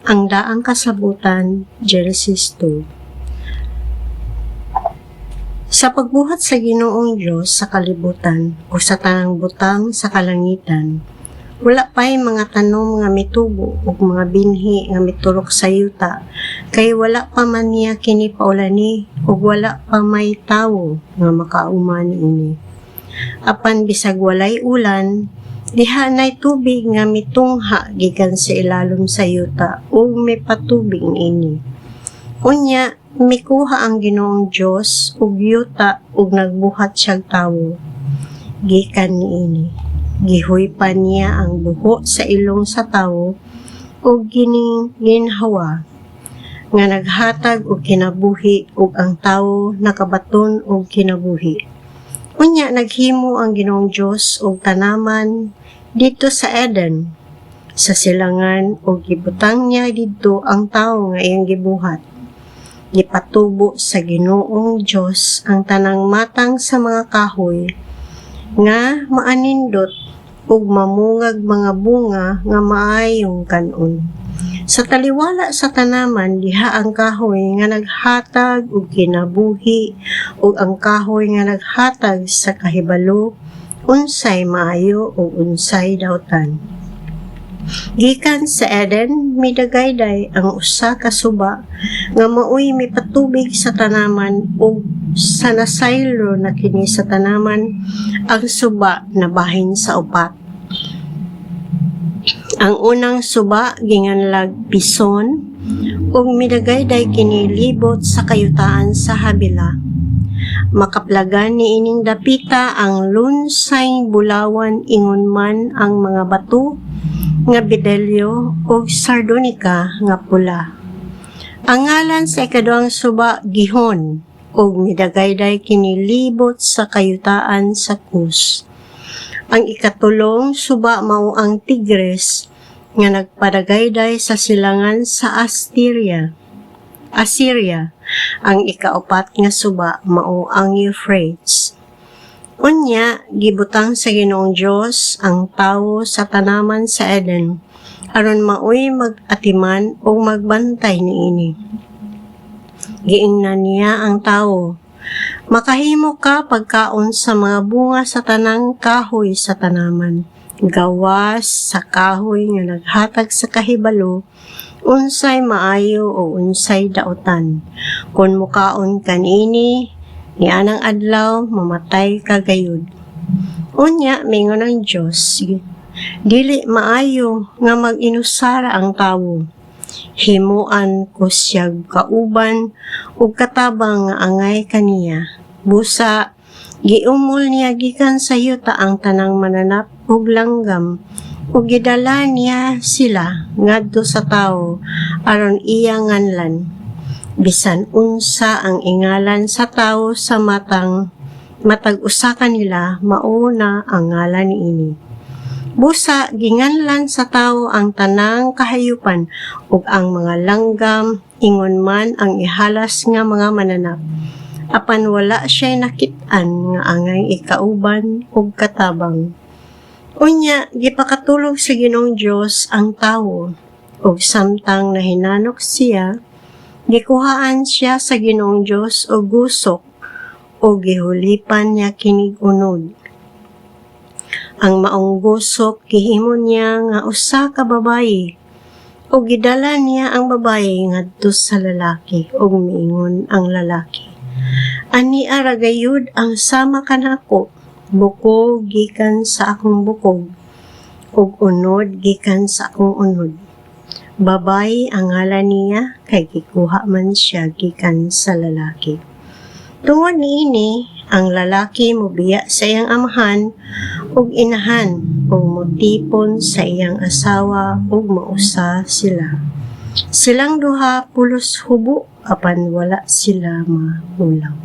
Ang daang kasabutan, Genesis 2. Sa pagbuhat sa Ginoong Diyos sa kalibutan o sa tanang butang sa kalangitan, wala pa'y mga tanom nga mitubo o mga binhi nga mitulok sa yuta, kay wala pa man niya kini paulani o wala pa may tawo nga makauman ini. Apan bisag walay ulan, diha nay tubig nga mitungha gikan sa ilalom sa yuta o may patubig ini. Unya, mikuha ang Ginoong Diyos ug yuta ug nagbuhat siyag tawo gikan niini. Gihuypan niya ang buho sa ilong sa tawo ug ginhawa nga naghatag og kinabuhi ug ang tawo nakabaton og kinabuhi. Unya naghimo ang Ginoong Diyos og tanaman dito sa Eden sa silangan ug gibutang niya didto ang tawo nga iyang gibuhat. Gipatubo sa Ginoong Diyos ang tanang matang sa mga kahoy nga maanindot ug mamungag mga bunga nga maayong kanon. Sa taliwala sa tanaman diha ang kahoy nga naghatag og kinabuhi ug ang kahoy nga naghatag sa kahibalo unsay maayo ug unsay dawtan. Gikan sa Eden, midagayday ang usa ka suba nga maoy mipatubig sa tanaman ug sa nasaylo na kini sa tanaman ang suba na bahin sa upat. Ang unang suba ginganlag Pison ug midagayday kini libot sa kayutaan sa Habila. Makaplagan ni ining dapita ang lunsay bulawan ingon man ang mga bato nga bedelyo ug sardonika nga pula. Ang ngalan sa ikaduhang suba Gihon ug midagayday kini libot sa kayutaan sa Kus. Ang ikatulong suba mao ang Tigris nga nagpadagayday sa silangan sa Assyria. Ang ikaapat nga suba mao ang Euphrates. Unya, gibutang sa Ginoong Diyos ang tawo sa tanaman sa Eden, aron maoy mag-atiman o magbantay niini. Giingnan niya ang tawo, makahimo ka pagkaon sa mga bunga sa tanang kahoy sa tanaman, gawas sa kahoy nga naghatag sa kahibalo, unsay maayo o unsay daotan. Kung mukaon kanini, ni anang adlaw mamatay ka gayud. Unya mingon ang Dios, dili maayo nga mag-inusara ang tawo. Himuan ko siyag kauban ug katabang nga angay kaniya. Busa giumol niya gikan sa yuta ang tanang mananap ug langgam ug gidala niya sila ngadto sa tawo aron iya nganlan. Bisan unsa ang ingalan sa tawo sa matag usa kanila mauna ang ngalan niini. Busa ginganlan sa tawo ang tanang kahayupan ug ang mga langgam ingon man ang ihalas nga mga mananap. Apan wala siya nakit-an nga angay ikauban ug katabang. Unya gipakatulog sa Ginoong Diyos ang tawo ug samtang nahinanok siya, gikuhaan siya sa Ginoong Diyos o gusok o gihulipan niya kinig unod. Ang maong gusok gihimo niya nga usa ka babayi o gidala niya ang babayi ngadto sa lalaki o miingon ang lalaki, ani ara gayud ang sama kanako, bukog gikan sa akong bukog ug unod gikan sa akong unod. Babayi ang ngalan niya kay gikuha man siya gikan sa lalaki. Tungod niini, ang lalaki mobiya sa iyang amahan ug inahan ug motipon sa iyang asawa ug mausa sila. Silang duha pulos hubo apan wala sila mahulaw.